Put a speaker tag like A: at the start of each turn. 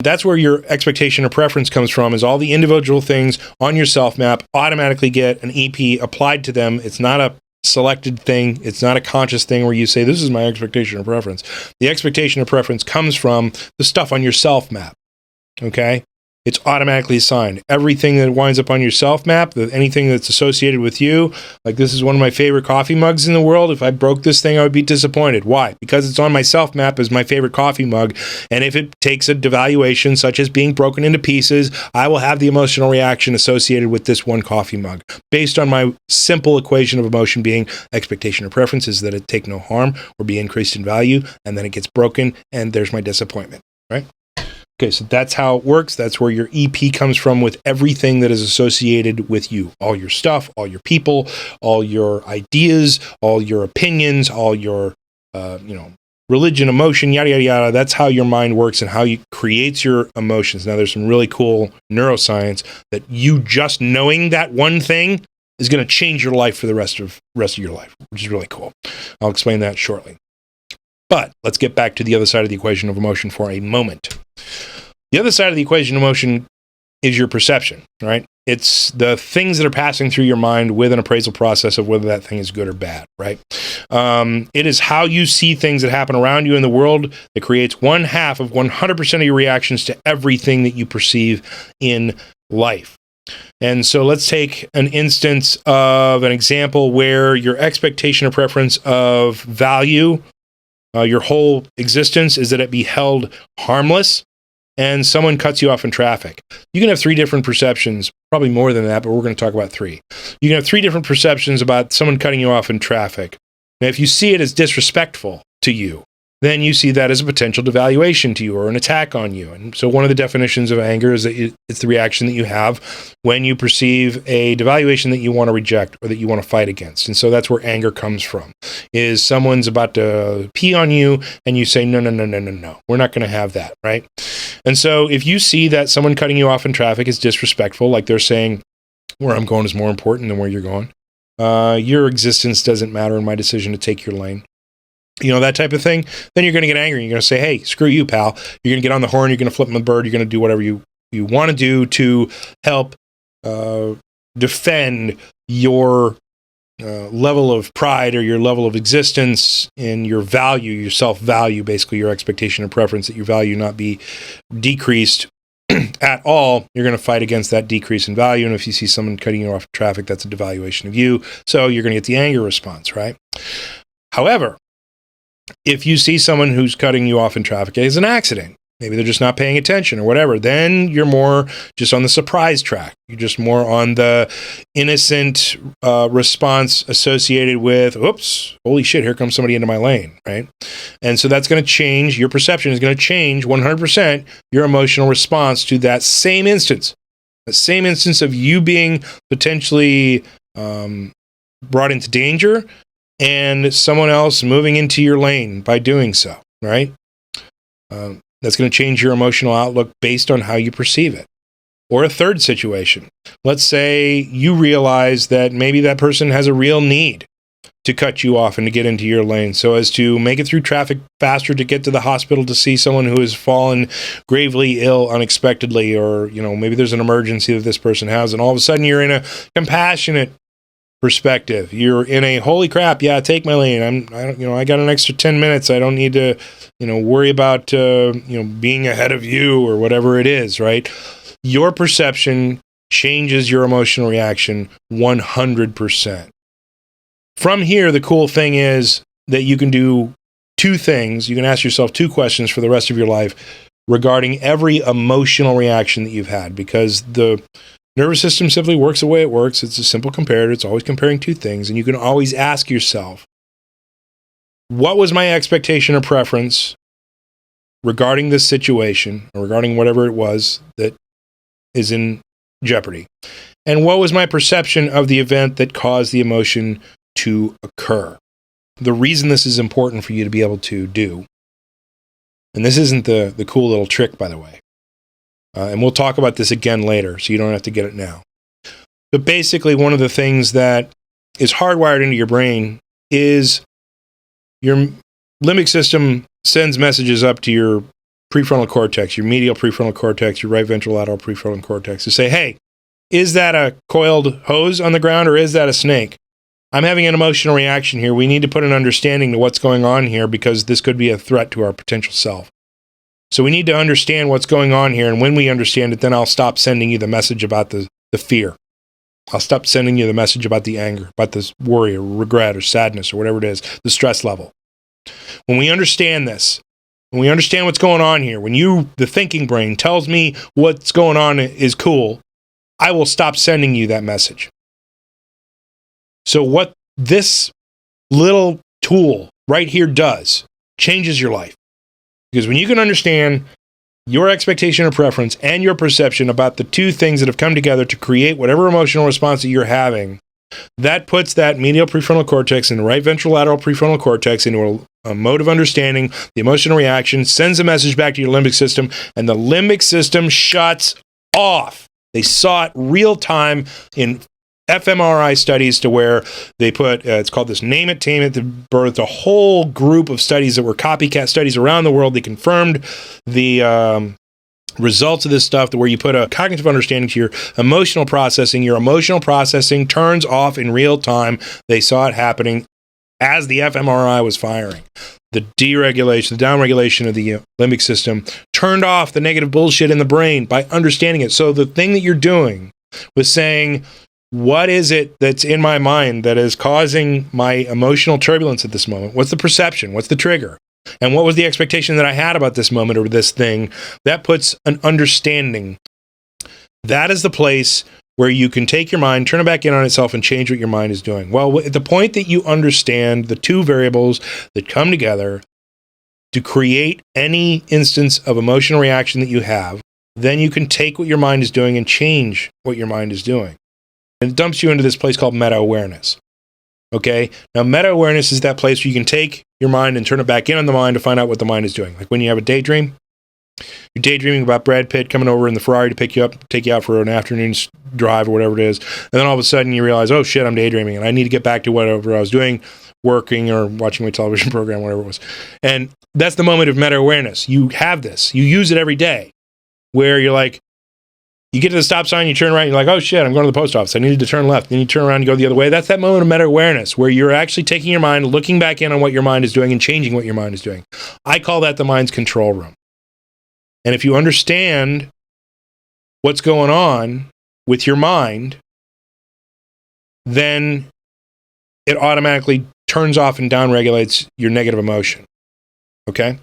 A: That's where your expectation or preference comes from, is all the individual things on your self map automatically get an EP applied to them. It's not a selected thing. It's not a conscious thing where you say, this is my expectation or preference. The expectation or preference comes from the stuff on your self map. Okay? It's automatically assigned. Everything that winds up on your self map, anything that's associated with you, like this is one of my favorite coffee mugs in the world. If I broke this thing, I would be disappointed. Why? Because it's on my self map as my favorite coffee mug. And if it takes a devaluation, such as being broken into pieces, I will have the emotional reaction associated with this one coffee mug, based on my simple equation of emotion being expectation or preference is that it take no harm or be increased in value. And then it gets broken and there's my disappointment, right? Okay, so that's how it works. That's where your EP comes from, with everything that is associated with you. All your stuff, all your people, all your ideas, all your opinions, all your, religion, emotion, yada, yada, yada. That's how your mind works and how it creates your emotions. Now, there's some really cool neuroscience that you just knowing that one thing is going to change your life for the rest of your life, which is really cool. I'll explain that shortly. But let's get back to the other side of the equation of emotion for a moment. The other side of the equation of emotion is your perception, right? It's the things that are passing through your mind with an appraisal process of whether that thing is good or bad, right? It is how you see things that happen around you in the world that creates 1/2 of 100% of your reactions to everything that you perceive in life. And so let's take an instance of an example where your expectation or preference of value, your whole existence, is that it be held harmless, and someone cuts you off in traffic. You can have 3 different perceptions, probably more than that, but we're going to talk about 3. You can have 3 different perceptions about someone cutting you off in traffic. Now, if you see it as disrespectful to you, then you see that as a potential devaluation to you or an attack on you. And so one of the definitions of anger is that it's the reaction that you have when you perceive a devaluation that you want to reject or that you want to fight against. And so that's where anger comes from, is someone's about to pee on you and you say, no, we're not going to have that, right? And so if you see that someone cutting you off in traffic is disrespectful, like they're saying, where I'm going is more important than where you're going. Your existence doesn't matter in my decision to take your lane. That type of thing, then you're going to get angry. You're going to say, hey, screw you, pal. You're going to get on the horn. You're going to flip the bird. You're going to do whatever you want to do to help defend your level of pride or your level of existence and your value, your self-value, basically your expectation and preference that your value not be decreased at all. You're going to fight against that decrease in value. And if you see someone cutting you off in traffic, that's a devaluation of you. So you're going to get the anger response, right? However, if you see someone who's cutting you off in traffic as an accident, maybe they're just not paying attention or whatever, then you're more just on the surprise track. You're just more on the innocent response associated with, oops, holy shit, here comes somebody into my lane, right? And so that's going to change, your perception is going to change 100% your emotional response to that same instance. The same instance of you being potentially brought into danger and someone else moving into your lane by doing so, right? That's going to change your emotional outlook based on how you perceive it. Or a third situation. Let's say you realize that maybe that person has a real need to cut you off and to get into your lane so as to make it through traffic faster, to get to the hospital to see someone who has fallen gravely ill unexpectedly, or maybe there's an emergency that this person has, and all of a sudden you're in a compassionate perspective. You're in a holy crap, yeah, take my lane. I got an extra 10 minutes. I don't need to, worry about being ahead of you or whatever it is, right? Your perception changes your emotional reaction 100%. From here, the cool thing is that you can do 2 things. You can ask yourself 2 questions for the rest of your life regarding every emotional reaction that you've had, because the nervous system simply works the way it works. It's a simple comparator. It's always comparing 2 things. And you can always ask yourself, what was my expectation or preference regarding this situation, or regarding whatever it was that is in jeopardy? And what was my perception of the event that caused the emotion to occur? The reason this is important for you to be able to do, and this isn't the cool little trick, by the way, and we'll talk about this again later, so you don't have to get it now. But basically, one of the things that is hardwired into your brain is your limbic system sends messages up to your prefrontal cortex, your medial prefrontal cortex, your right ventrolateral prefrontal cortex to say, hey, is that a coiled hose on the ground or is that a snake? I'm having an emotional reaction here. We need to put an understanding to what's going on here because this could be a threat to our potential self. So we need to understand what's going on here. And when we understand it, then I'll stop sending you the message about the fear. I'll stop sending you the message about the anger, about this worry or regret or sadness or whatever it is, the stress level. When we understand this, when we understand what's going on here, when the thinking brain tells me what's going on is cool, I will stop sending you that message. So what this little tool right here does, changes your life. Because when you can understand your expectation or preference and your perception about the two things that have come together to create whatever emotional response that you're having, that puts that medial prefrontal cortex and the right ventrolateral prefrontal cortex into a mode of understanding, the emotional reaction, sends a message back to your limbic system, and the limbic system shuts off. They saw it real time in fMRI studies to where they put, it's called this Name It, Tame It, that birthed a whole group of studies that were copycat studies around the world. They confirmed the results of this stuff, where you put a cognitive understanding to your emotional processing turns off in real time. They saw it happening as the fMRI was firing. The deregulation, the downregulation of the limbic system turned off the negative bullshit in the brain by understanding it. So the thing that you're doing was saying, what is it that's in my mind that is causing my emotional turbulence at this moment? What's the perception? What's the trigger? And what was the expectation that I had about this moment or this thing? That puts an understanding. That is the place where you can take your mind, turn it back in on itself, and change what your mind is doing. Well, at the point that you understand the two variables that come together to create any instance of emotional reaction that you have, then you can take what your mind is doing and change what your mind is doing. And it dumps you into this place called meta-awareness. Okay? Now, meta-awareness is that place where you can take your mind and turn it back in on the mind to find out what the mind is doing. Like when you have a daydream, you're daydreaming about Brad Pitt coming over in the Ferrari to pick you up, take you out for an afternoon drive or whatever it is. And then all of a sudden you realize, oh shit, I'm daydreaming and I need to get back to whatever I was doing, working or watching my television program, whatever it was. And that's the moment of meta-awareness. You have this. You use it every day where you're like, you get to the stop sign, you turn right, you're like, oh shit, I'm going to the post office. I needed to turn left. Then you turn around and go the other way. That's that moment of meta-awareness where you're actually taking your mind, looking back in on what your mind is doing and changing what your mind is doing. I call that the mind's control room. And if you understand what's going on with your mind, then it automatically turns off and downregulates your negative emotion. Okay?